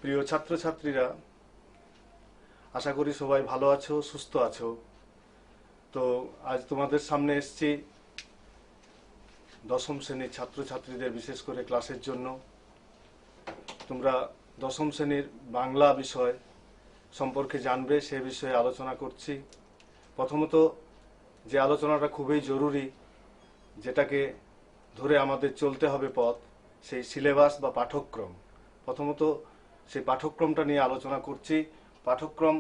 প্রিয় ছাত্রছাত্রীরা, আশা করি সবাই ভালো আছো, সুস্থ আছো। তো আজ তোমাদের সামনে এসেছি দশম শ্রেণীর ছাত্রছাত্রীদের বিশেষ করে ক্লাসের জন্য। তোমরা দশম শ্রেণীর বাংলা বিষয় সম্পর্কে জানবে, সে বিষয়ে আলোচনা করছি। প্রথমত যে আলোচনাটা খুবই জরুরি, যেটাকে ধরে আমাদের চলতে হবে পথ, সেই সিলেবাস বা পাঠ্যক্রম। প্রথমত সেই পাঠ্যক্রমটা নিয়ে আলোচনা করছি। পাঠ্যক্রম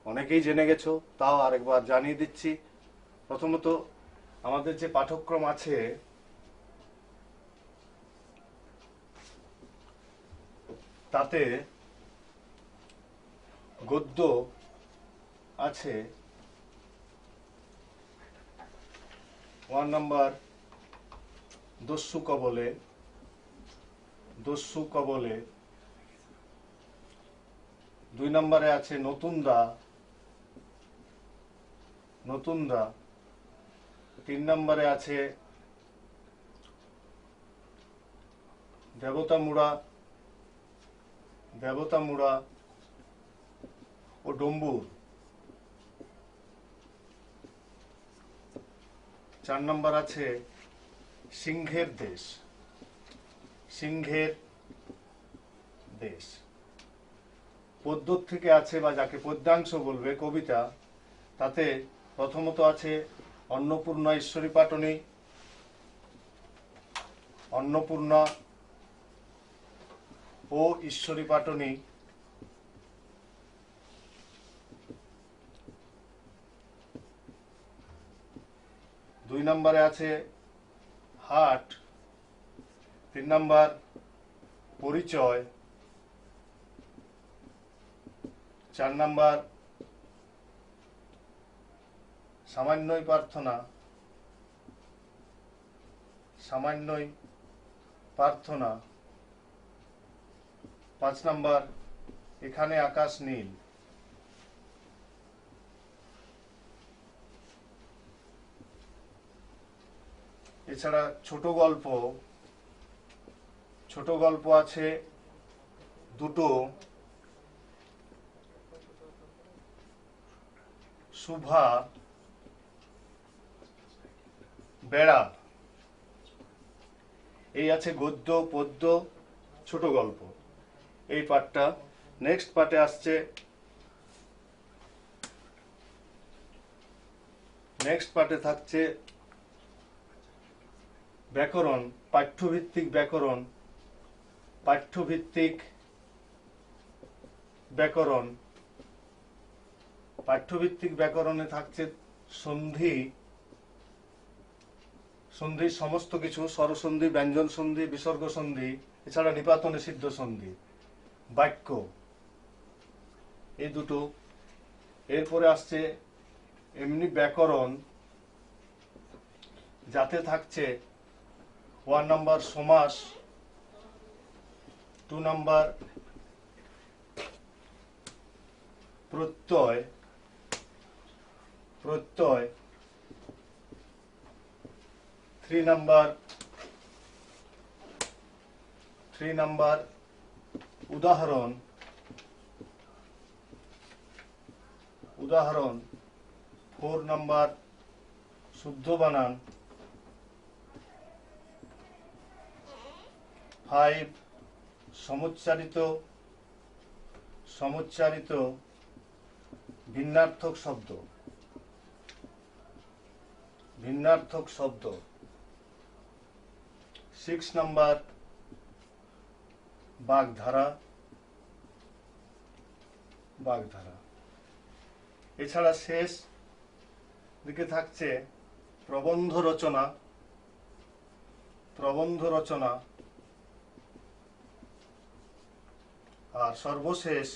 অনেকেই জেনে গেছো, তাও আরেকবার জানিয়ে দিচ্ছি। প্রথমত আমাদের যে পাঠ্যক্রম আছে, তাতে গদ্য আছে 1 নম্বর দস্যু কবলে। 2 নম্বরে আছে নতুন দা। 3 নম্বরে আছে দেবতা মুড়া ও ডম্বুর। 4 নম্বর আছে সিংহের দেশ। পদ্য থেকে আছে, বা যাকে পদ্যাংশ বলবে, কবিতা। তাতে প্রথমত আছে অন্নপূর্ণা ঈশ্বরী পাটনী, অন্নপূর্ণা ও ঈশ্বরী পাটনী। 2 নম্বরে আছে হাট। 3 নম্বর পরিচয়। 4 নম্বর সামান্যই প্রার্থনা। 5 নম্বর এখানে আকাশ নীল। এছাড়া ছোট গল্প আছে 2টো, শুভা, বেড়া। এই আছে গদ্য, পদ্য, ছোট গল্প, এই পাঠটা। নেক্সট পার্টে আসছে, নেক্সট পার্টে থাকছে ব্যাকরণ, পাঠ্যভিত্তিক ব্যাকরণ। পাঠ্যভিত্তিক ব্যাকরণে থাকছে সন্ধির সমস্ত কিছু, স্বরসন্ধি, ব্যঞ্জন সন্ধি, বিসর্গ সন্ধি, এছাড়া নিপাত নিষিদ্ধ সন্ধি, বাক্য, এই দুটো। এরপরে আসছে এমনি ব্যাকরণ, যাতে থাকছে 1 নম্বর সমাস, 2 নম্বর প্রত্যয়, 3 নম্বর উদাহরণ, 4 নম্বর শুদ্ধ বানান, 5 সমুচ্চারিত ভিন্নার্থক শব্দ, 6 নম্বর বাগধারা। এছাড়া শেষ দিকে থাকছে প্রবন্ধ রচনা, আর সর্বশেষ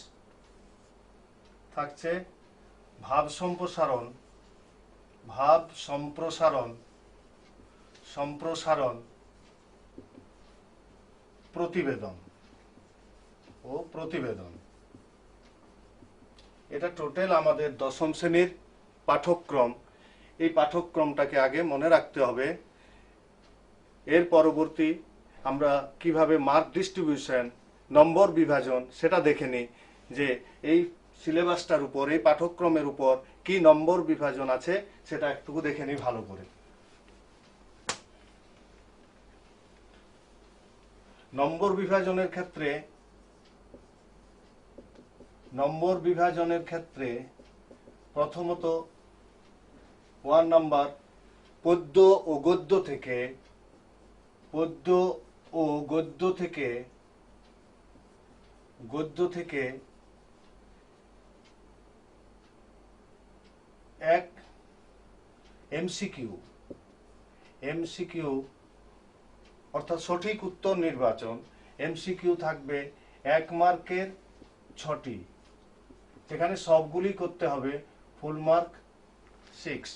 থাকছে ভাব সম্প্রসারণ, প্রতিবেদন। এটা টোটাল আমাদের দশম শ্রেণীর পাঠ্যক্রম। এই পাঠ্যক্রমটাকে আগে মনে রাখতে হবে। এর পরবর্তী আমরা কিভাবে মার্ক ডিস্ট্রিবিউশন নম্বর বিভাজন সেটা দেখে নিই যে এই সিলেবাসটার উপর, এই পাঠ্যক্রমের উপর কি নম্বর বিভাজন আছে সেটা একটু দেখে নিই ভালো করে। নম্বর বিভাজনের ক্ষেত্রে প্রথমত 1 নাম্বার পদ্য ও গদ্য থেকে এক এমসিকিউ অর্থাৎ সঠিক উত্তর নির্বাচন। এমসিকিউ থাকবে 1 মার্কের 6টি, যেখানে সবগুলি করতে হবে ফুল মার্ক 6।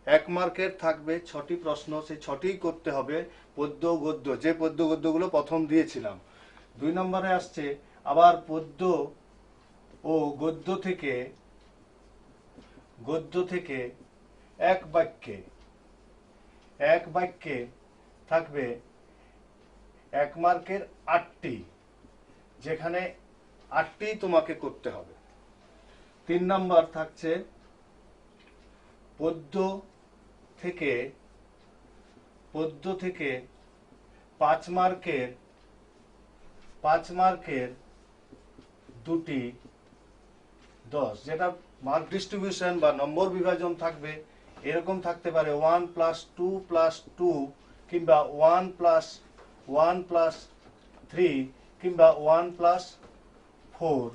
1 মার্কের থাকবে 6টি প্রশ্ন, সেই 6টি করতে হবে পদ্য গদ্য, যে পদ্য গদ্যগুলো প্রথম দিয়েছিলাম। 2 নম্বরে আসছে আবার পদ্য ও গদ্য থেকে এক বাক্যে থাকবে 1 মার্কের 8টি, যেখানে 8টি তোমাকে করতে হবে। 3 নাম্বার থাকছে পদ্য থেকে 5 মার্কের 2টি 10, যেটা মার্ক ডিস্ট্রিবিউশন বা নম্বর বিভাজন থাকবে এরকম থাকতে পারে 1 + 2 + 2 কিংবা 1 + 1 + 3 কিংবা 1 + 4,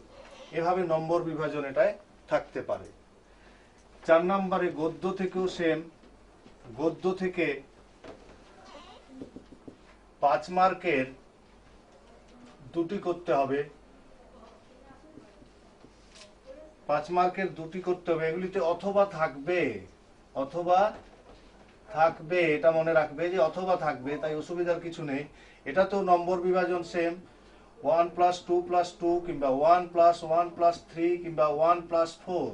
এভাবে নম্বর বিভাজন এটায় থাকতে পারে। 4 নম্বরে গদ্য থেকেও সেম, গদ্য থেকে 5 মার্কের 2টি করতে হবে, 5 মার্কের 2টি করতে হবে। এগুলিতে অথবা থাকবে, এটা মনে রাখবে যে অথবা থাকবে, তাই অসুবিধার কিছু নেই। এটা তো নম্বর বিভাজন সেম, 1 + 2 + 2 কিংবা 1 + 1 + 3 কিংবা 1 + 4,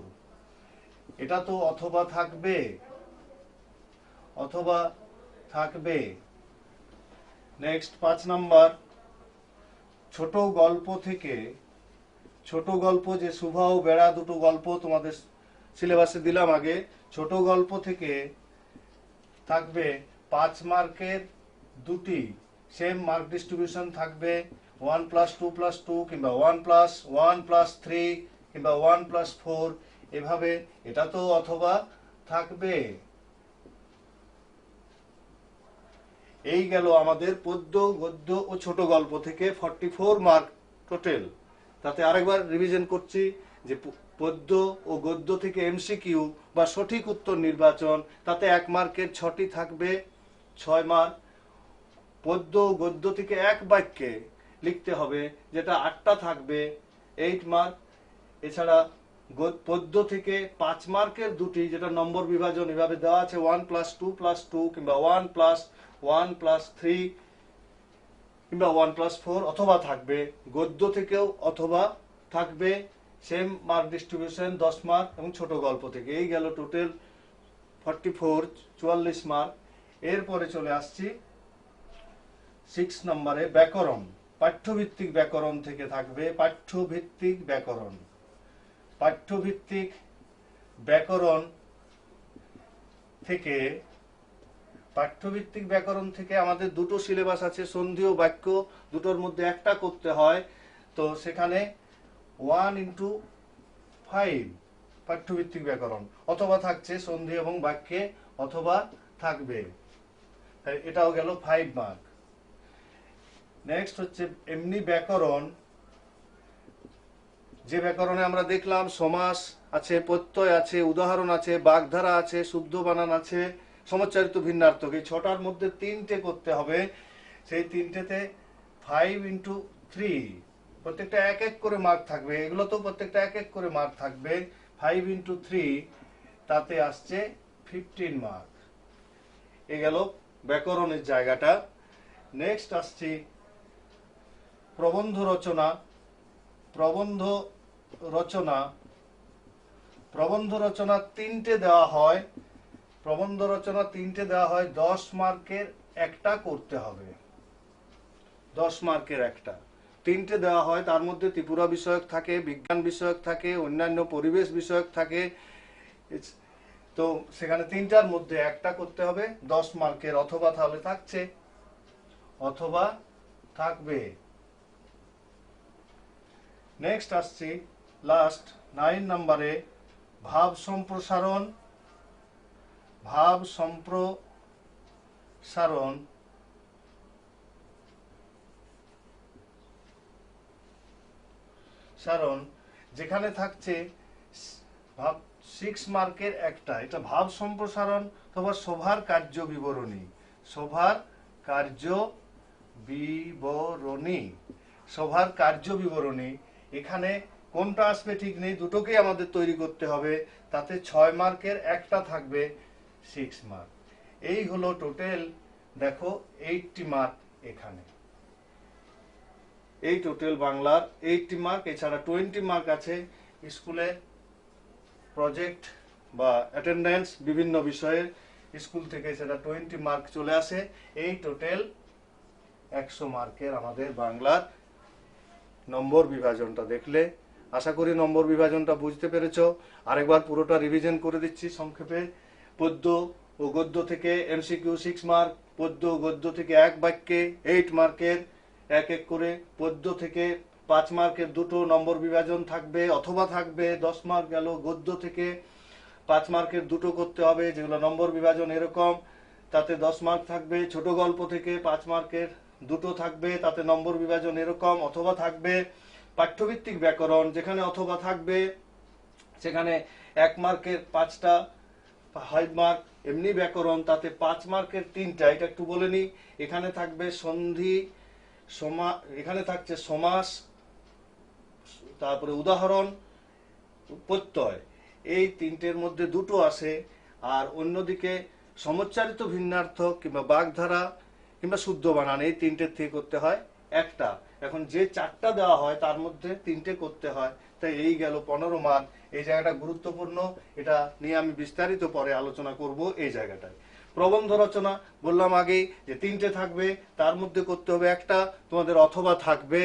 এটা তো অথবা থাকবে। নেক্সট 5 নাম্বার ছোট গল্প, যে শুভা ও বেড়া দুটো গল্প তোমাদের সিলেবাসে দিলাম আগে, ছোট গল্প থেকে থাকবে 5 মার্কের 2টি, সেম মার্ক ডিস্ট্রিবিউশন থাকবে 1 + 2 + 2 কিংবা 1 + 1 + 3 কিংবা 1 + 4, এভাবে এটা তো অথবা থাকবে। এই গেল আমাদের পদ্য গদ্য ও ছোট গল্প থেকে 44 মার্ক টোটাল। তাতে আরেকবার রিভিশন করছি যে পদ্য ও গদ্য থেকে এমসিকিউ বা সঠিক উত্তর নির্বাচন, তাতে 1 মার্কের 6টি থাকবে 6 মার্ক। পদ্য ও গদ্য থেকে এক বাক্যে লিখতে হবে, যেটা 8টা থাকবে 8 মার্ক। এছাড়া পদ্য থেকে 5 মার্কের 2টি, যেটা নম্বর বিভাজন এভাবে দেওয়া আছে 1 + 2 + 2 কিংবা 1 + 1 + 3 কিংবা 1 + 4, অথবা থাকবে। গদ্য থেকেও অথবা থাকবে, সেম মার্ক ডিস্ট্রিবিউশন 10 মার্ক। এবং ছোট গল্প থেকে এই গেল টোটাল 44 মার্ক। এরপরে চলে আসছি 6 নম্বরে ব্যাকরণ। পাঠ্যভিত্তিক ব্যাকরণ থেকে থাকবে পাঠ্যভিত্তিক ব্যাকরণ থেকে আমাদের দুটো সিলেবাস আছে, সন্ধি ও বাক্য, দুটোর মধ্যে একটা করতে হয়। তো সেখানে 1 × 5 পাঠ্যভিত্তিক ব্যাকরণ, অথবা থাকছে সন্ধি এবং বাক্যে অথবা থাকবে, এটাও গেল 5 মার্ক। নেক্সট হচ্ছে এমনি ব্যাকরণ, যে ব্যাকরণে আমরা দেখলাম সমাস আছে, প্রত্যয় আছে, উদাহরণ আছে, বাগধারা আছে, শুদ্ধ বানান আছে, সমচ্চারিত ভিন্নার্থক, এই 6টার মধ্যে 3টে করতে হবে। সেই 3টেতে 5 × 3, প্রত্যেকটা 1 করে মার্ক থাকবে। এগুলো তো প্রত্যেকটা 1 করে মার্ক থাকবে। 5 × 3, তাতে আসছে 15 মার্ক। এ গেল ব্যাকরণের জায়গাটা। নেক্সট আসছি প্রবন্ধ রচনা। প্রবন্ধ রচনা 3টে দেওয়া হয়। 10 মার্কের একটা করতে হবে, 10 মার্কের একটা। তিনটে দেওয়া হয়, তার মধ্যে ত্রিপুরা বিষয়ক থাকে, বিজ্ঞান বিষয়ক থাকে, অন্যান্য পরিবেশ বিষয়ক থাকে। তো সেখানে তিনটার মধ্যে একটা করতে হবে 10 মার্কের, অথবা তাহলে থাকছে, অথবা থাকবে। নেক্সট আসছি লাস্ট 9 নম্বরে, ভাব সম্প্রসারণ। ভাব সম্প্রসারণ যেখানে থাকছে ভাব 6 মার্কের একটা, এটা ভাব সম্প্রসারণ অথবা সভার কার্য বিবরণী। সভার কার্য বিবরণী, সভার কার্য বিবরণী। এখানে কোনটা আসবে ঠিক নেই, দুটোকেই আমাদের তৈরি করতে হবে। তাতে 6 মার্কের একটা থাকবে 6 মার্ক। এই হলো টোটাল, দেখো 80 মার্ক এখানে। এই টোটাল বাংলার 80 মার্ক। এছাড়া 20 মার্ক আছে স্কুলের প্রজেক্ট বা অ্যাটেন্ডেন্স, বিভিন্ন বিষয়ের স্কুল থেকে সেটা 20 মার্ক চলে আসে। এই টোটাল 100 মার্কের আমাদের বাংলার নম্বর বিভাজনটা দেখলে আশা করি নম্বর বিভাজনটা বুঝতে পেরেছো। আরেকবার পুরোটা রিভিশন করে দিচ্ছি সংক্ষেপে। পদ্য ও গদ্য থেকে এমসিকিউ 6 মার্ক, পদ্য ও গদ্য থেকে এক বাক্যে 8 মার্কের, এক এক করে। পদ্য থেকে 5 মার্কের দুটো নম্বর বিভাজন থাকবে, অথবা থাকবে 10 মার্ক গেল। গদ্য থেকে 5 মার্কের দুটো করতে হবে, যেগুলো নম্বর বিভাজন এরকম, তাতে 10 মার্ক থাকবে। ছোট গল্প থেকে 5 মার্কের দুটো থাকবে, তাতে নম্বর বিভাজন এরকম, অথবা থাকবে। পাঠ্যভিত্তিক ব্যাকরণ, যেখানে অথবা থাকবে, সেখানে 1 মার্কের 5টা 5 মার্ক। এমনি ব্যাকরণ, তাতে 5 মার্কের 3টা। এটা একটু বলে নি, এখানে থাকবে সন্ধি, এখানে থাকছে সমাস, তারপরে উদাহরণ, প্রত্যয়। এই তিনটের মধ্যে দুটো আসে। আর অন্যদিকে সমচ্চারিত ভিন্নার্থক কিংবা বাগধারা কিংবা শুদ্ধ বানান, এই তিনটের থেকে করতে হয় একটা। এখন যে 4টা দেওয়া হয় তার মধ্যে 3টে করতে হয়, তাই এই গেল 15 মার্ক। এই জায়গাটা গুরুত্বপূর্ণ, এটা নিয়ে আমি বিস্তারিত পরে আলোচনা করব। এই জায়গাটায় প্রবন্ধ রচনা বললাম আগেই যে 3টে থাকবে, তার মধ্যে করতে হবে একটা, তোমাদের অথবা থাকবে।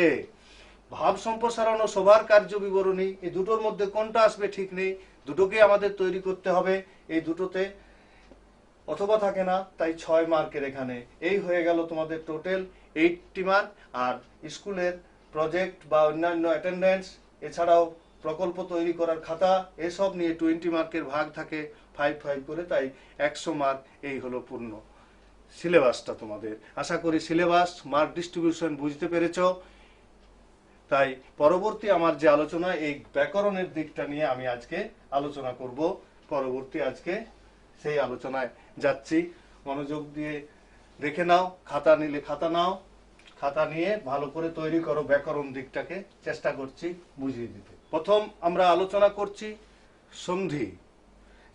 ভাব সম্প্রসারণ ও সভার কার্য বিবরণী, এই দুটোর মধ্যে কোনটা আসবে ঠিক নেই, দুটোকে আমাদের তৈরি করতে হবে। এই দুটোতে অথবা থাকে না, তাই 6 মার্কের এখানে। এই হয়ে গেল তোমাদের টোটাল 80 মার্ক। আর স্কুলের প্রজেক্ট বা অন্যান্য অ্যাটেন্ডেন্স, এছাড়াও প্রকল্প তৈরি করার খাতা, এসব নিয়ে 20 মার্কের ভাগ থাকে 5 5 করে, তাই 100 মার্ক। এই হলো পূর্ণ সিলেবাসটা তোমাদের। আশা করি সিলেবাস মার্ক ডিস্ট্রিবিউশন বুঝতে পেরেছো। তাই পরবর্তী আমার যে আলোচনা, এই ব্যাকরণের দিকটা নিয়ে আমি আজকে আলোচনা করব। পরবর্তী আজকে সেই আলোচনায় যাচ্ছি। মনোযোগ দিয়ে দেখে নাও, খাতা নিলে খাতা নাও, খাতা নিয়ে ভালো করে তৈরি করো। ব্যাকরণ দিকটাকে চেষ্টা করছি বুঝিয়ে দিতে। প্রথম আমরা আলোচনা করছি সন্ধি।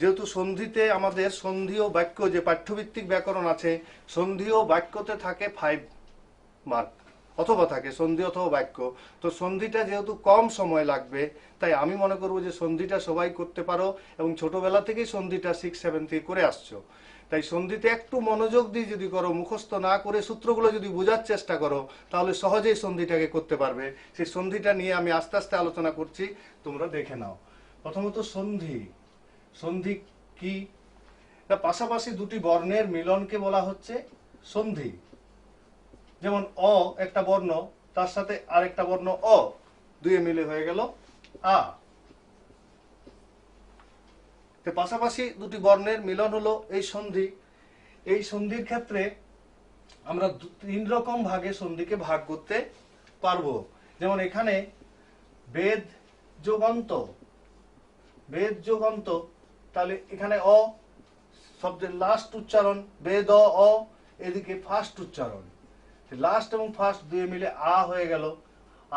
যেহেতু সন্ধিতে আমাদের সন্ধি ও বাক্য, যে পাঠ্যভিত্তিক ব্যাকরণ আছে, সন্ধি ও বাক্যতে থাকে 5 মার্ক, অথবা থাকে সন্ধি অথবা বাক্য। তো সন্ধিটা যেহেতু কম সময় লাগবে, তাই আমি মনে করব যে সন্ধিটা সবাই করতে পারো, এবং ছোটবেলা থেকেই সন্ধিটা 6 7 থেকে করে আসছো। তাই সন্ধিতে একটু মনোযোগ দিয়ে যদি করো, মুখস্থ না করে সূত্রগুলো যদি বোঝার চেষ্টা করো, তাহলে সহজেই সন্ধিটাকে করতে পারবে। সেই সন্ধিটা নিয়ে আমি আস্তে আস্তে আলোচনা করছি, তোমরা দেখে নাও। প্রথমত সন্ধি। সন্ধি কি? পাশাপাশি দুটি বর্ণের মিলনকে বলা হচ্ছে সন্ধি। যেমন অ একটা বর্ণ, তার সাথে আরেকটা বর্ণ অ, দুয়ে মিলে হয়ে গেল আ। পাশাপাশি দুটি বর্ণের মিলন হলো এই সন্ধি। এই সন্ধির ক্ষেত্রে আমরা 3 রকম ভাগে সন্ধিকে ভাগ করতে পারবো। যেমন এখানে বেদ যোগন্ত, বেদ যোগন্ত, তাহলে এখানে অ শব্দের লাস্ট উচ্চারণ, বেদ অ, এদিকে ফার্স্ট উচ্চারণ। লাস্ট এবং ফার্স্ট দুয়ে মিলে আ হয়ে গেল।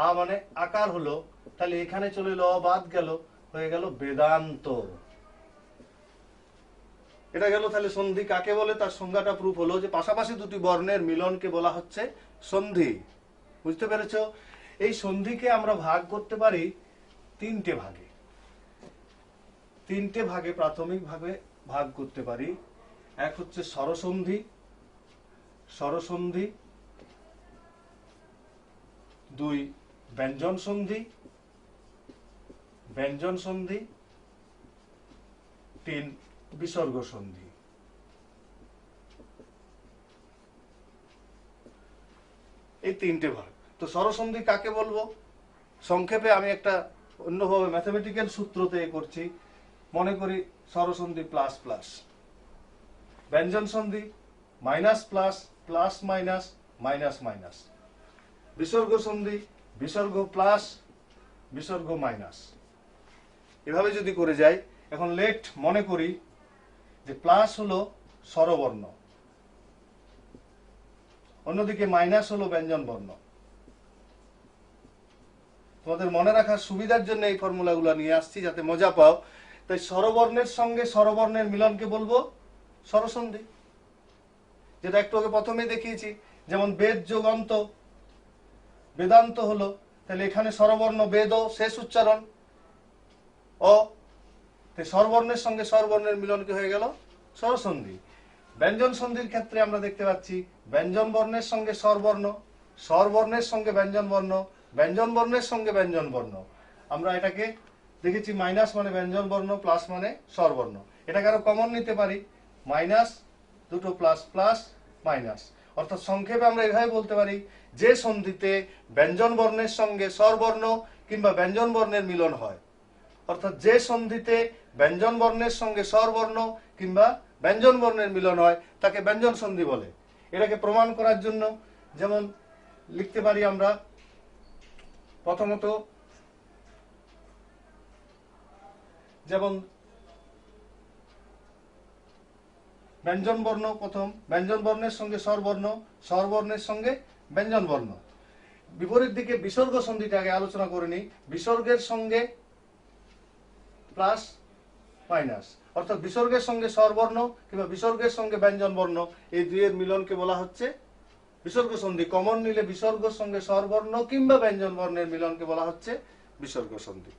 আ মানে আকার হলো, তাহলে এখানে চলে এলো, অ বাদ গেল, হয়ে গেল বেদান্ত। এটা গেল। তাহলে সন্ধি কাকে বলে তার সংজ্ঞাটা প্রুফ হলো যে পাশাপাশি দুটি বর্ণের মিলনকে বলা হচ্ছে সন্ধি। বুঝতে পেরেছো? এই সন্ধিকে আমরা ভাগ করতে পারি 3টে ভাগে। 3টে ভাগে প্রাথমিকভাবে ভাগ করতে পারি। এক হচ্ছে স্বরসন্ধি, স্বরসন্ধি। 2 ব্যঞ্জন সন্ধি, ব্যঞ্জন সন্ধি, 3 বিসর্গ সন্ধি। এই তিনটে ভাগ। তো স্বরসন্ধি কাকে বলবো? সংক্ষেপে আমি একটা অন্যভাবে ম্যাথমেটিক্যাল সূত্রতে করছি। মনে করি স্বরসন্ধি প্লাস প্লাস, ব্যঞ্জন সন্ধি minus plus, plus minus, minus minus, বিসর্গ সন্ধি বিসর্গ প্লাস, বিসর্গ মাইনাস। এভাবে যদি করে যাই, এখন লেট মনে করি যে প্লাস হলো স্বরবর্ণ, অন্যদিকে মাইনাস হলো ব্যঞ্জন বর্ণ। তোমাদের মনে রাখার সুবিধার জন্য এই ফর্মুলাগুলো নিয়ে আসছি, যাতে মজা পাও। তাই স্বরবর্ণের সঙ্গে স্বরবর্ণের মিলনকে বলবো স্বরসন্ধি, যেটা একটু আগে প্রথমেই দেখিয়েছি। যেমন বেদ যোগ অন্ত, বেদান্ত হলো, তাহলে এখানে স্বরবর্ণ বেদ শেষ উচ্চারণ অ, স্বরবর্ণের সঙ্গে স্বরবর্ণের মিলনকে হয়ে গেল স্বরসন্ধি। ব্যঞ্জন সন্ধির ক্ষেত্রে আমরা দেখতে পাচ্ছি ব্যঞ্জন বর্ণের সঙ্গে স্বরবর্ণ, স্বরবর্ণের সঙ্গে ব্যঞ্জন বর্ণ, ব্যঞ্জন বর্ণের সঙ্গে ব্যঞ্জন বর্ণ। আমরা এটাকে দেখেছি মাইনাস মানে ব্যঞ্জন বর্ণ, প্লাস মানে স্বরবর্ণ। এটাকে আরো কমন নিতে পারি, মাইনাস দুটো প্লাস প্লাস মাইনাস। অর্থাৎ সংক্ষেপে আমরা এভাবে বলতে পারি, যে সন্ধিতে ব্যঞ্জন বর্ণের সঙ্গে স্বরবর্ণ কিংবা ব্যঞ্জন বর্ণের মিলন হয়, অর্থাৎ যে সন্ধিতে ব্যঞ্জন বর্ণের সঙ্গে স্বরবর্ণ কিংবা ব্যঞ্জন বর্ণের মিলন হয়, তাকে ব্যঞ্জন সন্ধি বলে। এটাকে প্রমাণ করার জন্য যেমন লিখতে পারি আমরা, প্রথমত যেমন ব্যঞ্জন বর্ণ, প্রথম ব্যঞ্জন বর্ণের সঙ্গে স্বরবর্ণ, স্বরবর্ণের সঙ্গে ব্যঞ্জন বর্ণ। বিপরীত দিকে বিসর্গ সন্ধিটা আগে আলোচনা করে নিই। বিসর্গের সঙ্গে প্লাস মাইনাস, অর্থাৎ বিসর্গের সঙ্গে স্বরবর্ণ কিংবা বিসর্গের সঙ্গে ব্যঞ্জন বর্ণ, এই দুইয়ের মিলনকে বলা হচ্ছে বিসর্গ সন্ধি। কমন নিলে বিসর্গের সঙ্গে স্বরবর্ণ কিংবা ব্যঞ্জন বর্ণের মিলনকে বলা হচ্ছে বিসর্গ সন্ধি।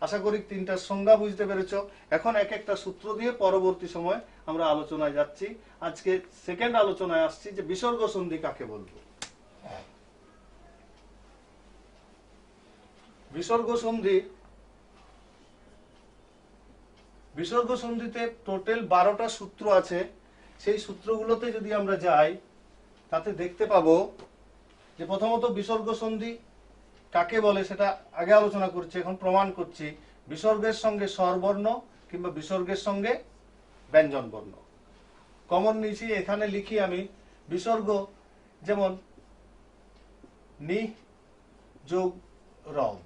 আশা করি তিনটার সংজ্ঞা বুঝতে পেরেছ। এখন এক একটা সূত্র দিয়ে পরবর্তী সময় আমরা আলোচনায় যাচ্ছি। আজকে সেকেন্ড আলোচনায় আসছি যে বিসর্গ সন্ধি কাকে বলবো। বিসর্গ সন্ধি, বিসর্গ সন্ধিতে টোটাল 12টা সূত্র আছে। সেই সূত্রগুলোতে যদি আমরা যাই, তাতে দেখতে পাবো যে প্রথমত বিসর্গ সন্ধি কাকে বলে সেটা আগে আলোচনা করছি, এখন প্রমাণ করছি। বিসর্গের সঙ্গে স্বরবর্ণ কিংবা বিসর্গের সঙ্গে ব্যঞ্জন বর্ণ। কমন নিয়েছি, এখানে লিখি আমি বিসর্গ, যেমন নি যোগ রব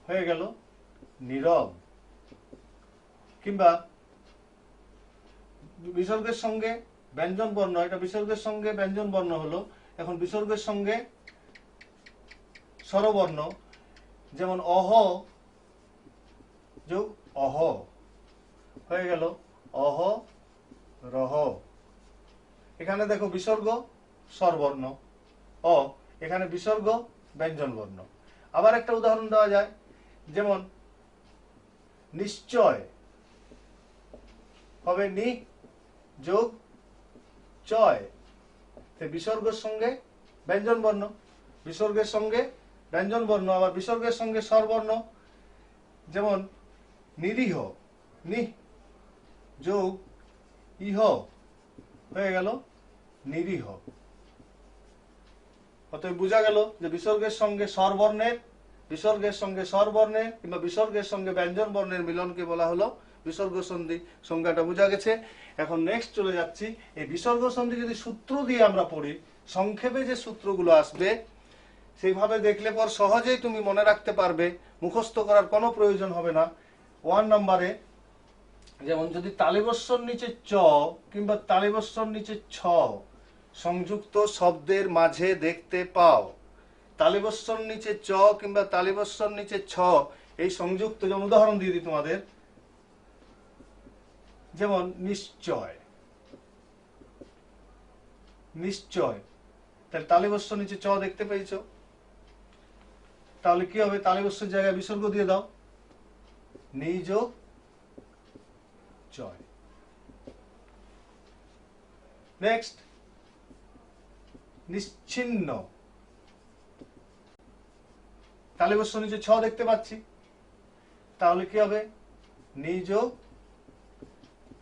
হয়ে গেল নীরব, কিংবা বিসর্গের সঙ্গে ব্যঞ্জন বর্ণ, এটা বিসর্গের সঙ্গে ব্যঞ্জন বর্ণ হলো। এখন বিসর্গের সঙ্গে স্বরবর্ণ, যেমন অহ যোগ অহ হয়ে গেল অহ রহ। এখানে দেখো বিসর্গ স্বরবর্ণ অ, এখানে বিসর্গ ব্যঞ্জন বর্ণ। আবার একটা উদাহরণ দেওয়া যায়, যেমন নিশ্চয় হবে নি যোগ চয়, বিসর্গের সঙ্গে ব্যঞ্জন বর্ণ, বিসর্গের সঙ্গে ব্যঞ্জন বর্ণ। আবার বিসর্গের সঙ্গে স্বরবর্ণ, যেমন নিরীহ, নি যোগ ইহ হয়ে গেল নিরীহ। অতএব বোঝা গেল যে বিসর্গের সঙ্গে স্বরবর্ণের, বিসর্গের সঙ্গে স্বরবর্ণের কিংবা বিসর্গের সঙ্গে ব্যঞ্জন বর্ণের মিলনকে বলা হলো বিসর্গ সন্ধি। সংজ্ঞাটা বোঝা গেছে। এখন নেক্সট চলে যাচ্ছি, এই বিসর্গ সন্ধি যদি সূত্র দিয়ে আমরা পড়ি, সংক্ষেপে যে সূত্রগুলো আসবে সেইভাবে দেখলে পর সহজেই তুমি মনে রাখতে পারবে, মুখস্থ করার কোনো প্রয়োজন হবে না। 1 নম্বরে যেমন যদি তালিবস্বর নিচে চ কিংবা তালিবস্বর নিচে ছ সংযুক্ত শব্দের মাঝে দেখতে পাও, তালিবস্বর নিচে চ কিংবা তালিবস্বর নিচে ছ এই সংযুক্ত, যেমন উদাহরণ দিয়ে দিই তোমাদের, যেমন নিশ্চয়, নিশ্চয়, তাহলে তালিবস্বর নিচে চ দেখতে পেয়েছো, তাহলে কি হবে, তালিবস্বর জায়গায় বিসর্গ দিয়ে দাও, নিজ চয়। নেক্সট নিশ্চিন্ন, তালিবস্য নিচে ছ দেখতে পাচ্ছি, তাহলে কি হবে? নি যোগ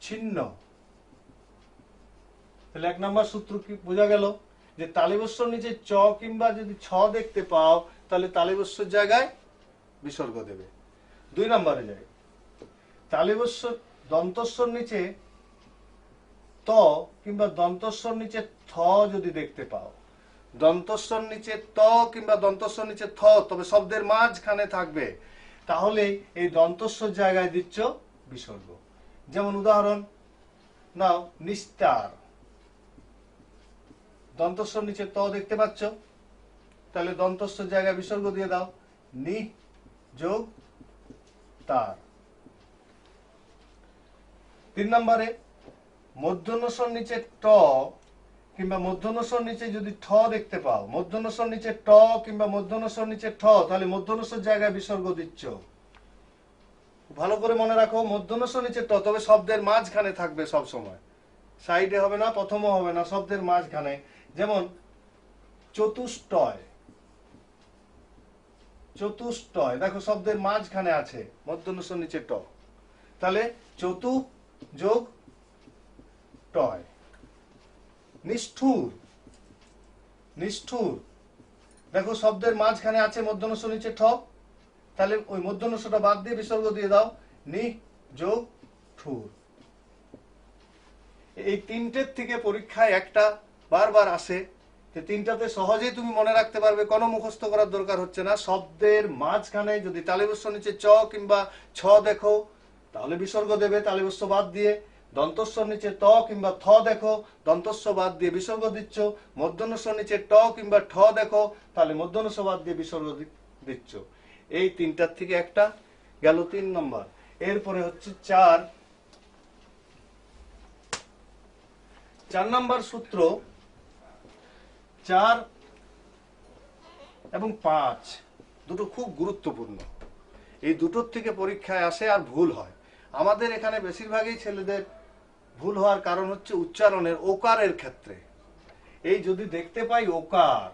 ছিন্ন। তাহলে 1 নম্বর সূত্র কি বোঝা গেল? যে তালিবস্যর নিচে চ কিংবা যদি ছ দেখতে পাও তাহলে তালিবস্যর জায়গায় বিসর্গ দেবে। 2 নম্বরে যাই, তালিবস্য দন্তস্বর নিচে ত কিংবা দন্তস্বর নিচে থ যদি দেখতে পাও, দন্তস্বর নিচে ত কিংবা দন্তস্বর নিচে থ, তবে শব্দের মাঝখানে থাকবে, তাহলে এই দন্তস্বর জায়গায় দিচ্ছ বিসর্গ। যেমন উদাহরণ নাও, নিস্তার, দন্তস্বর নিচে ত দেখতে পাচ্ছ, তাহলে দন্তস্বর জায়গায় বিসর্গ দিয়ে দাও, নি যোগ তার। 3 নম্বরে মধ্যনস্বর নিচে ট কিংবা মধ্যনস্বর নিচে যদি ঠ দেখতে পাও, মধ্যনস্বর নিচে ট কিংবা মধ্যনস্বর নিচে ঠ, তাহলে মধ্যনস্বর জায়গায় বিসর্গ দিচ্ছ। ভালো করে মনে রাখো, মধ্যনস্বর নিচে ট, তবে শব্দের মাঝখানে থাকবে সব সময়, সাইডে হবে না, প্রথমও হবে না, শব্দের মাঝখানে। যেমন চতুষ্টয়, চতুষ্টয় দেখো শব্দের মাঝখানে আছে, মধ্যনস্বর নিচে ট, তাহলে চতু যোগ টয়। নিষ্ঠুর, নিষ্ঠুর দেখো শব্দের মাঝখানে আছে, মধ্যনস্বর নিচে ঠ, তাহলে ওই মধ্যনস্বরটা বাদ দিয়ে বিসর্গ দিয়ে দাও, নি যোগ ঠুর। এই তিনটের থেকে পরীক্ষায় একটা বারবার আসে, যে তিনটাতে সহজেই তুমি মনে রাখতে পারবে, কোনো মুখস্থ করার দরকার হচ্ছে না। শব্দের মাঝখানে যদি তালিবস্য নিচে চ কিংবা ছ দেখো তাহলে বিসর্গ দেবে তালিবস্য বাদ দিয়ে, দন্তস্বর নিচে ত কিংবা থ দেখো, দন্তস্ব বাদ দিয়ে বিসর্গ দিচ্ছ, মধ্যনস্বর নিচে ট কিংবা ঠ দেখো, তাহলে মধ্যনস্ব বাদ দিয়ে বিসর্গ দিচ্ছ। এই তিনটার থেকে একটা গেল 3 নম্বর। এরপরে হচ্ছে 4 নম্বর সূত্র। 4 এবং 5 দুটো খুব গুরুত্বপূর্ণ, এই দুটোর থেকে পরীক্ষায় আসে আর ভুল হয়। আমাদের এখানে বেশিরভাগই ছেলেদের ভুল হওয়ার কারণ হচ্ছে উচ্চারণের, ওকারের ক্ষেত্রে। এই যদি দেখতে পাই ওকার,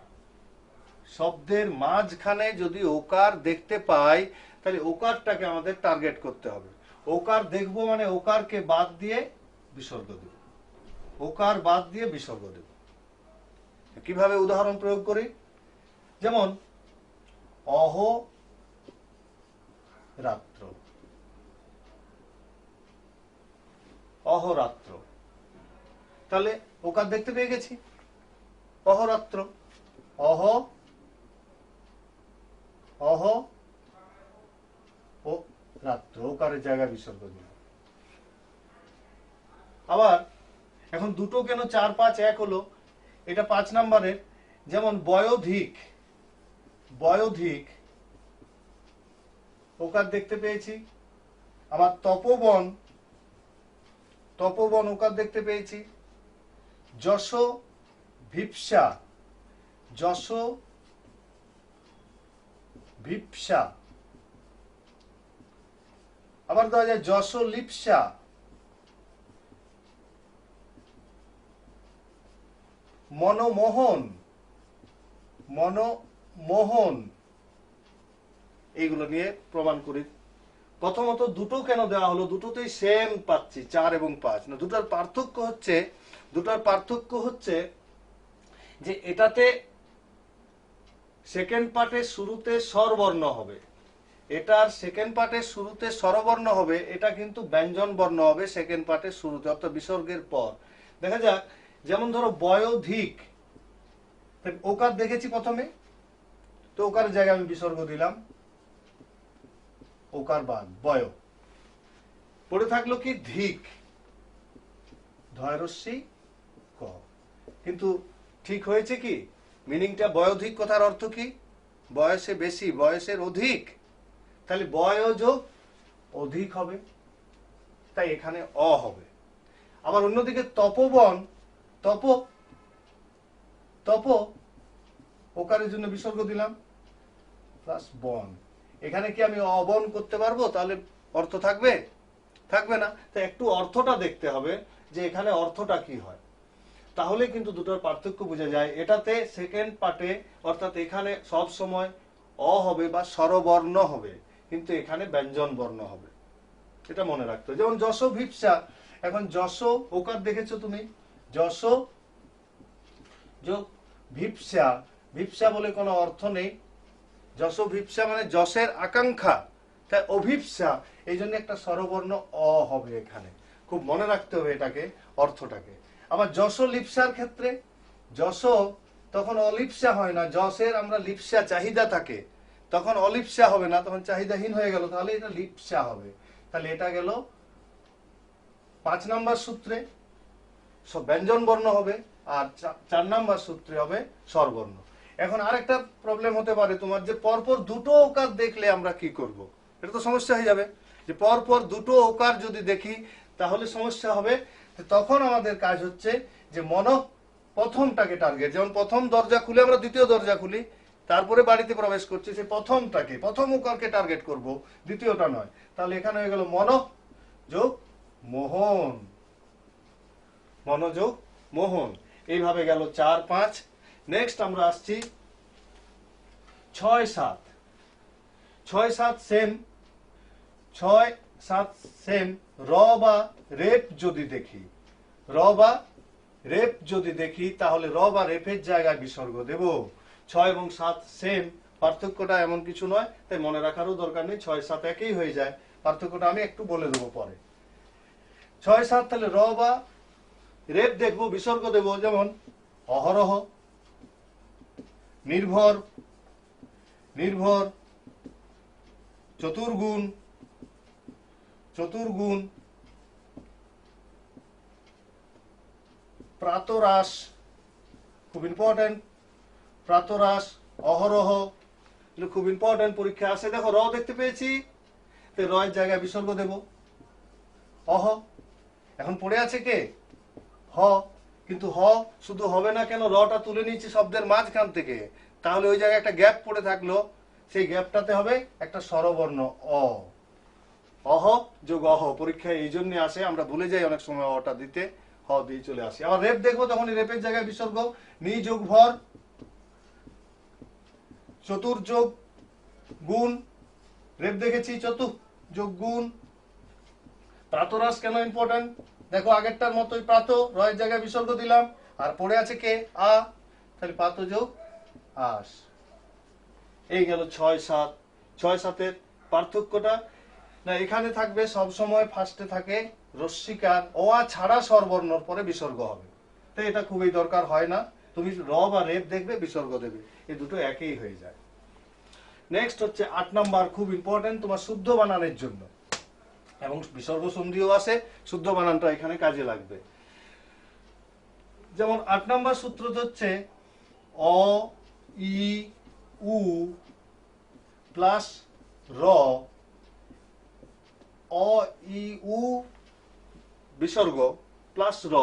শব্দের মাঝখানে যদি ওকার দেখতে পাই, তাহলে ওকারটাকে আমাদের টার্গেট করতে হবে। ওকার দেখবো মানে ওকারকে বাদ দিয়ে বিসর্গ দেব, ওকার বাদ দিয়ে বিসর্গ দেব। কিভাবে উদাহরণ প্রয়োগ করি? যেমন অহ রাত্র, অহরাত্র, তাহলে ওকার দেখতে পেয়ে গেছি, অহরাত্র, অহ অহ ও রাত্র, ওকারের জায়গায় বিসর্গ দিল। আবার এখন দুটো কেন 4, 5, 1 হলো, এটা 5 নম্বরের। যেমন বয়োধিক, বয়োধিক ওকার দেখতে পেয়েছি। আবার তপবন, তপবন ওকার দেখতে পেয়েছি। যশ ভিপসা, যশ ভিপসা। আবার দেওয়া যায় যশ লিপসা, মনমোহন, মনমোহন। এইগুলো নিয়ে প্রমাণ করি। প্রথমত দুটো কেন দেওয়া হলো, দুটোতেই সেম পাচ্ছি 4 এবং 5। না, দুটার পার্থক্য হচ্ছে যে এটাতে সেকেন্ড পার্টের শুরুতে স্বরবর্ণ হবে, এটার সেকেন্ড পার্টের শুরুতে স্বরবর্ণ হবে, এটা কিন্তু ব্যঞ্জন বর্ণ হবে সেকেন্ড পার্টের শুরুতে, অর্থাৎ বিসর্গের পর। দেখা যাক, যেমন ধরো বয়োধিক, ওকার দেখেছি প্রথমে, তো ওকার জায়গায় আমি বিসর্গ দিলাম, ওকার বাদ বয়। পড়ে থাকলো কি ধিক, ধয়রস্যি ক। কিন্তু ঠিক হয়েছে কি? মিনিংটা বয়োধিক কথার অর্থ কি? বয়সে বেশি, বয়সের অধিক, তাহলে বয়োযোগ অধিক হবে, তাই এখানে অ হবে। আবার অন্যদিকে তপবন, তপ, তপ ওকারের জন্য বিসর্গ দিলাম প্লাস বন। এখানে কি আমি অবন করতে পারবো? তাহলে অর্থ থাকবে? থাকবে না। তো একটু অর্থটা দেখতে হবে যে এখানে অর্থটা কি হয়, তাহলে কিন্তু দুটোর পার্থক্য বোঝা যায়। এটাতে সেকেন্ড পার্টে, অর্থাৎ এখানে সব সময় অ হবে বা স্বরবর্ণ হবে, কিন্তু এখানে ব্যঞ্জন বর্ণ হবে, এটা মনে রাখতে হবে। যেমন যশো ভিপসা, এখন যশো ওকার দেখেছো তুমি, যশো যোগ ভিপসা, ভিপসা বলে কোনো অর্থ নেই, যশো ভিপসা মানে যশের আকাঙ্ক্ষা, তাই অভিপসা, এই জন্য একটা স্বরবর্ণ অ হবে এখানে, খুব মনে রাখতে হবে এটাকে, অর্থটাকে। আবার যশো লিপসার ক্ষেত্রে, যশো তখন অলিপসা হয় না, যশের আমরা লিপসা চাহিদা থাকে, তখন অলিপসা হবে না, তখন চাহিদাহীন হয়ে গেল, তাহলে এটা লিপসা হবে। তাহলে এটা গেল 5 নাম্বার সূত্রে সব ব্যঞ্জন বর্ণ হবে, আর 4 নাম্বার সূত্রে হবে স্বরবর্ণ। এখন আরেকটা প্রবলেম হতে পারে তোমার, যে পরপর দুটো ওকার দেখলে আমরা কি করব, এটা তো সমস্যা হয়ে যাবে, যে পরপর দুটো ওকার যদি দেখি তাহলে সমস্যা হবে। তখন আমাদের কাজ হচ্ছে যে প্রথমটাকে টার্গেট, যেমন প্রথম দরজা খুলে আমরা দ্বিতীয় দরজা খুলি, তারপরে বাড়িতে প্রবেশ করছি, সে প্রথমটাকে, প্রথম ওকারকে টার্গেট করব, দ্বিতীয়টা নয়। তাহলে এখানে হয়ে গেল যোগ মোহন, মনোযোগ মোহন। এইভাবে গেল 4, 5। নেক্সট আমরা আসছি 6, 7। 6, 7 সেম, 6, 7 সেম। র বা রেপ যদি দেখি, র বা রেপ যদি দেখি, তাহলে র বা রেপের জায়গায় বিসর্গ দেব। 6 এবং 7 সেম, পার্থক্যটা এমন কিছু নয়, তাই মনে রাখারও দরকার নেই, 6, 7 একই হয়ে যায়। পার্থক্যটা আমি একটু বলে দেবো পরে। 6, 7 তাহলে র বা রেপ দেখবো, বিসর্গ দেব, যেমন অহরহ, নির্ভর, নির্ভর, চতুর্গুণ, চতুর্গুণ, প্রাতরাশ, খুব ইম্পর্টেন্ট, প্রাতরাশ, অহরহ, এগুলো খুব ইম্পর্টেন্ট, পরীক্ষা আসে। দেখো র দেখতে পেয়েছি, তো র এর জায়গায় বিসর্গ দেব, অহ। এখন পড়ে আছে কে, হ, কিন্তু হ শুধু হবে না কেন, রটা তুলে নিয়েছি শব্দের মাঝখান থেকে, তাহলে ওই জায়গায় একটা গ্যাপ পড়ে থাকলো, সেই গ্যাপটাতে হবে একটা স্বরবর্ণ অ, অহ যোগ অহ। পরীক্ষায় এই জন্য আসে, আমরা ভুলে যাই অনেক সময় অটা দিতে, হ দিয়ে চলে আসি। আবার রেপ দেখবো, তখন রেপের জায়গায় বিসর্গ, নি যোগ ভর, চতুর যোগ গুণ, রেপ দেখেছি, চতুর যোগ গুণ। প্রাতরাশ কেন ইম্পর্টেন্ট, দেখো আগেরটার মতোই, প্রাত, রয়ের জায়গায় বিসর্গ দিলাম, আর পড়ে আছে কে, আ, তাহলে প্রাত যোগ আস। এই গেল 6, 7। 6, 7 পার্থক্যটা না, এখানে থাকবে সব সময় ফার্স্টে থাকে রস্যিকার, ও আ ছাড়া স্বরবর্ণর পরে বিসর্গ হবে, তো এটা খুবই দরকার হয় না, তুমি র বা রেপ দেখবে, বিসর্গ দেবে, এই দুটো একই হয়ে যায়। নেক্সট হচ্ছে 8 নাম্বার, খুব ইম্পর্টেন্ট তোমার শুদ্ধ বানানের জন্য, এবং বিসর্গ সন্ধিও আছে, শুদ্ধ বানানটা এখানে কাজে লাগবে। যেমন 8 নাম্বার সূত্র হচ্ছে অ, ই, উ প্লাস র, অ, ই, উ বিসর্গ প্লাস র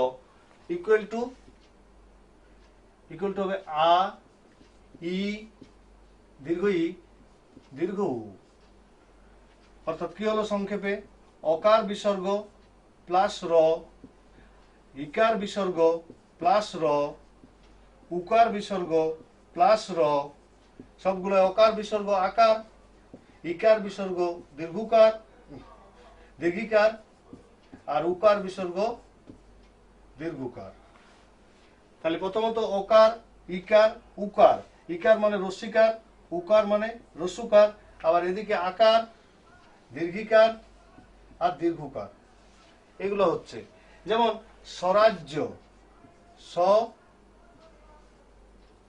ইকুয়াল টু হবে আ, ই, দীর্ঘ ই, দীর্ঘ উ। অর্থাৎ কি হলো সংক্ষেপে, অকার বিসর্গ প্লাস র, ইকার বিসর্গ প্লাস র, উকার বিসর্গ প্লাস র, সবগুলো অকার বিসর্গ আকার, ইকার বিসর্গ দীর্ঘকার, দীর্ঘিকার, আর উকার বিসর্গ দীর্ঘকার। তাহলে প্রথমত ওকার, ইকার, উকার, ইকার মানে রস্যিকার, উকার মানে রস্যুকার, আবার এদিকে আকার, দীর্ঘিকার আর দীর্ঘকার, এগুলো হচ্ছে। যেমন স্বরাজ্য, স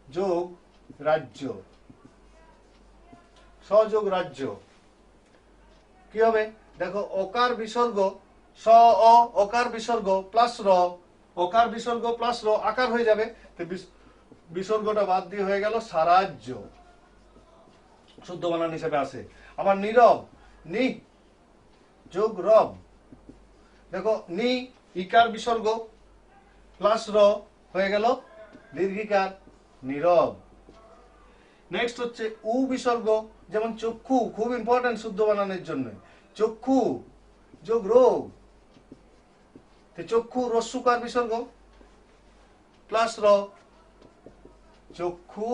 যোগ রাজ্য, সযোগ রাজ্য কি হবে, দেখো অকার বিসর্গ, স অ, অকার বিসর্গ প্লাস র, অকার বিসর্গ প্লাস র আকার হয়ে যাবে, বিসর্গটা বাদ দিয়ে হয়ে গেল সারাজ্য, শুদ্ধ বানান হিসেবে আসে। আবার নীরব, নি যোগ রব, দেখো নি ইকার বিসর্গ প্লাস র হয়ে গেল দীর্ঘিকার, নীরব। নেক্সট হচ্ছে উ বিসর্গ, যেমন চক্ষু, খুব ইম্পর্টেন্ট শুদ্ধ বানানের জন্য, চক্ষু যোগ রোগ, চক্ষু রস্যুকার বিসর্গ প্লাস র, চক্ষু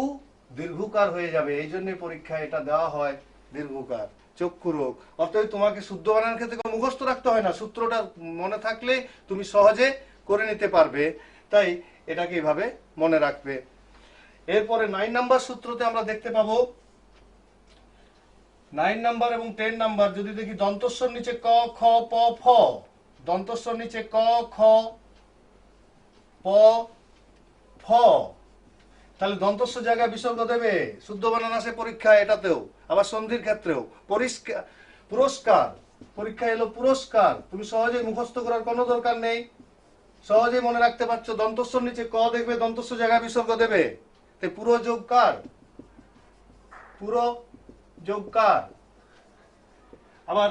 দীর্ঘকার হয়ে যাবে, এই জন্য পরীক্ষায় এটা দেওয়া হয় দীর্ঘকার। চক্ষু রোগ, অতএব তোমাকে শুদ্ধ বানানোর ক্ষেত্রে কোনো মুখস্থ রাখতে হয় না, সূত্রটা মনে থাকলে তুমি সহজে করে নিতে পারবে, তাই এটাকে এইভাবে মনে রাখবে। এরপরে 9 নাম্বার সূত্রতে আমরা দেখতে পাবো 9 নাম্বার এবং 10 নাম্বার যদি দেখি দন্তস্বর নিচে ক খ প ফ, দন্তস্বর নিচে ক খ প ফ, তাহলে দন্তস্ব জায়গায় বিসর্গ দেবে, শুদ্ধ বানান আসে পরীক্ষায় এটাতেও, আবার সন্ধির ক্ষেত্রেও। পরিষ্কার পুরস্কার, পরীক্ষা এলো পুরস্কার, তুমি সহজেই মুখস্থ করার কোনো দরকার নেই, সহজেই মনে রাখতে পারছো। দন্তস্বর নিচে ক দেখবে, দন্তস্ব জায়গায় বিসর্গ দেবে, তাই পুরো যোগকার, পুরো যোগকার। আবার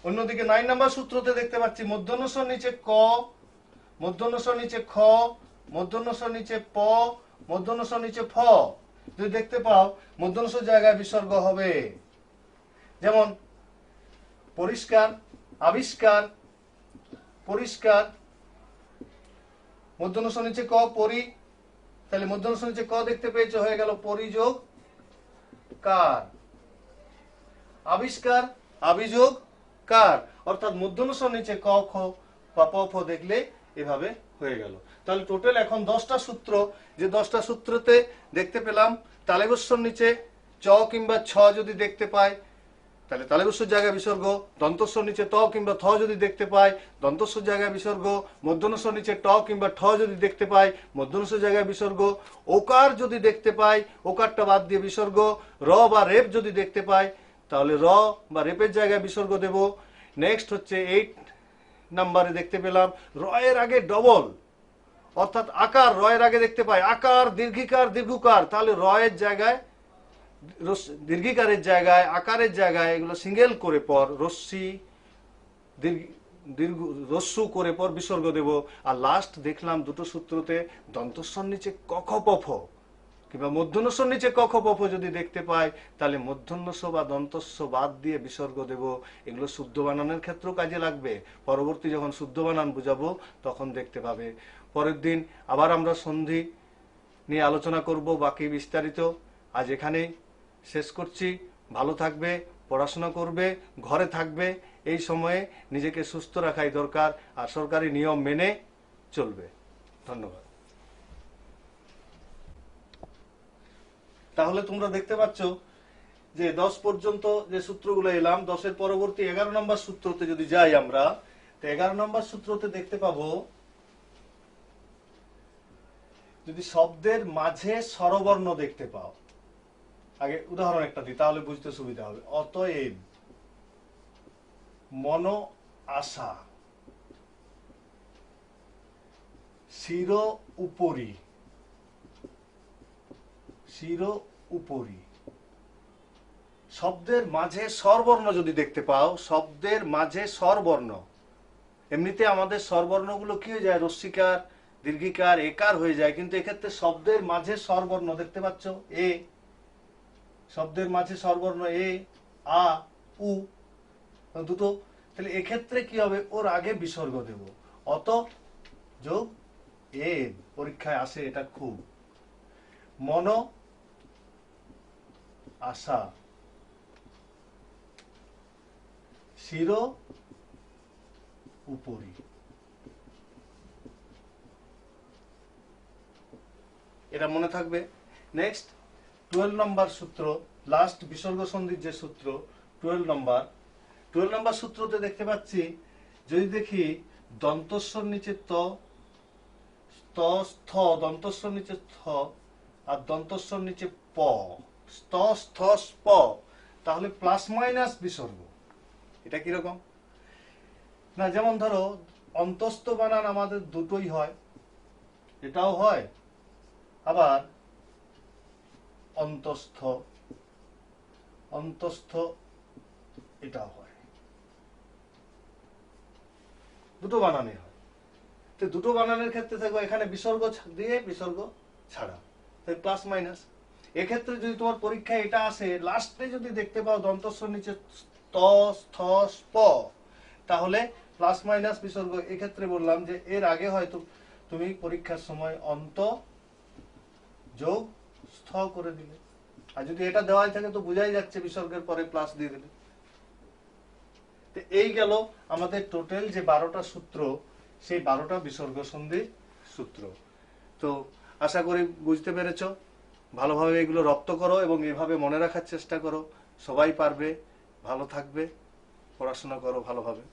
অন্যদিকে 9 নাম্বার সূত্রতে দেখতে পাচ্ছি মূর্ধন্যস্বর নিচে ক, মূর্ধন্যস্বর নিচে খ, মূর্ধন্যস্বর নিচে প, মূর্ধন্যস্বর নিচে ফ, যদি দেখতে পাও মূর্ধন্যস্বর জায়গায় বিসর্গ হবে। যেমন পরিষ্কার, আবিষ্কার, পরিষ্কার, মূর্ধন্যস্বর নিচে ক পরি, তাহলে মূর্ধন্যস্বর নিচে ক দেখতে পেয়েছো, হয়ে গেল পরিযোগ কার। আবিষ্কার, আবিযোগ কার, অর্থাৎ মূর্ধন্যস্বর নিচে ক খ বা প ফ দেখলে এভাবে হয়ে গেল। তাহলে টোটাল এখন 10টা সূত্র, যে 10টা সূত্রতে দেখতে পেলাম তালব্যস্বর নিচে চ কিংবা ছ যদি দেখতে পাই তাহলে তালব্যস্বর জায়গায় বিসর্গ, দন্তস্বর নিচে ত কিংবা থ যদি দেখতে পাই দন্তস্বর জায়গায় বিসর্গ, মূর্ধন্যস্বর নিচে ট কিংবা ঠ যদি দেখতে পাই মূর্ধন্যস্বর জায়গায় বিসর্গ, ওকার যদি দেখতে পাই ওকারটা বাদ দিয়ে বিসর্গ, র বা রেপ যদি দেখতে পাই তাহলে র বা রেপের জায়গায় বিসর্গ দেব। নেক্সট হচ্ছে 8 নাম্বারে দেখতে পেলাম র এর আগে ডবল, অর্থাৎ আকার, র এর আগে দেখতে পাই আকার, দীর্ঘিকার, দীর্ঘকার, তাহলে র এর জায়গায়, দীর্ঘিকারের জায়গায়, আকারের জায়গায় এগুলো সিঙ্গেল করে পর রস্যি দীর্ঘ রস্যু করে পর বিসর্গ দেব। আর লাস্ট দেখলাম দুটো সূত্রতে দন্তস্বর নিচে ক খ প ফ কিংবা মূর্ধন্যস্বর নিচে ক খ প ফ যদি দেখতে পাই তাহলে মূর্ধন্যস্ব বা দন্তস্ব বাদ দিয়ে বিসর্গ দেব। এগুলো শুদ্ধ বানানের ক্ষেত্রেও কাজে লাগবে, পরবর্তী যখন শুদ্ধ বানান বুঝাবো তখন দেখতে পাবে। পরের দিন আবার আমরা সন্ধি নিয়ে আলোচনা করব বাকি বিস্তারিত। আজ এখানেই শেষ করছি। ভালো থাকবে, পড়াশোনা করবে, ঘরে থাকবে, এই সময়ে নিজেকে সুস্থ রাখাই দরকার, আর সরকারি নিয়ম মেনে চলবে। ধন্যবাদ। তাহলে তোমরা দেখতে পাচ্ছ যে 10 পর্যন্ত যে সূত্রগুলো এলাম, 10-এর পরবর্তী 11 নম্বর সূত্রতে যদি যাই আমরা, তো 11 নম্বর সূত্রতে দেখতে পাবো যদি শব্দের মাঝে স্বরবর্ণ দেখতে পাও, আগে উদাহরণ একটা দিই তাহলে বুঝতে সুবিধা হবে। অতএব, মন আশা, শির উপরি, শির উপরি, শব্দের মাঝে স্বরবর্ণ যদি দেখতে পাও, শব্দের মাঝে স্বরবর্ণ, এমনিতে আমাদের স্বরবর্ণগুলো কি হয়ে যায়, রস্যিকার, দীর্ঘিকার, একার হয়ে যায়, কিন্তু এক্ষেত্রে শব্দের মাঝে স্বরবর্ণ দেখতে পাচ্ছ, এ, শব্দের মাঝে স্বরবর্ণ এ, আ, উ, দুটো, তাহলে এক্ষেত্রে কি হবে, ওর আগে বিসর্গ দেব, অত যোগ এ, পরীক্ষায় আসে এটা খুব। মন আশা, শির উপরি, এটা মনে থাকবে। নেক্সট 12 নম্বর সূত্র, লাস্ট বিসর্গ সন্ধির যে সূত্র 12 নম্বর সূত্রতে দেখতে পাচ্ছি যদি দেখি দন্তস্বর নিচে ত, ত স্থ, দন্তস্বর নিচে থ আর দন্তস্বর নিচে প, স্থ স্থ প, তাহলে প্লাস মাইনাস বিসর্গ। এটা কিরকম না, যেমন ধরো অন্তস্থ বানান আমাদের দুটোই হয়, এটাও হয়, আবার অন্তস্থ, অন্তস্থ এটাও হয়, দুটো বানানে হয়। তো দুটো বানানের ক্ষেত্রে থাকবে এখানে বিসর্গ দিয়ে বিসর্গ ছাড়া, তাই প্লাস মাইনাস। এক্ষেত্রে যদি তোমার পরীক্ষায় এটা আসে, লাস্টে যদি দেখতে পাও দন্তস্বর নিচে ত স্থ স্প, তাহলে প্লাস মাইনাস বিসর্গ। এক্ষেত্রে বললাম যে এর আগে হয়তো তুমি পরীক্ষার সময় অন্ত যোগ স্থ করে দিলে, আর যদি এটা দেওয়াই থাকে তো বোঝাই যাচ্ছে বিসর্গের পরে প্লাস দিয়ে দিলে। তো এই গেল আমাদের টোটাল যে 12টা সূত্র, সেই 12টা বিসর্গ সন্ধি সূত্র। তো আশা করি বুঝতে পেরেছো। ভালোভাবে এগুলো রপ্ত করো এবং এভাবে মনে রাখার চেষ্টা করো। সবাই পারবে, ভালো থাকবে, পড়াশোনা করো ভালোভাবে।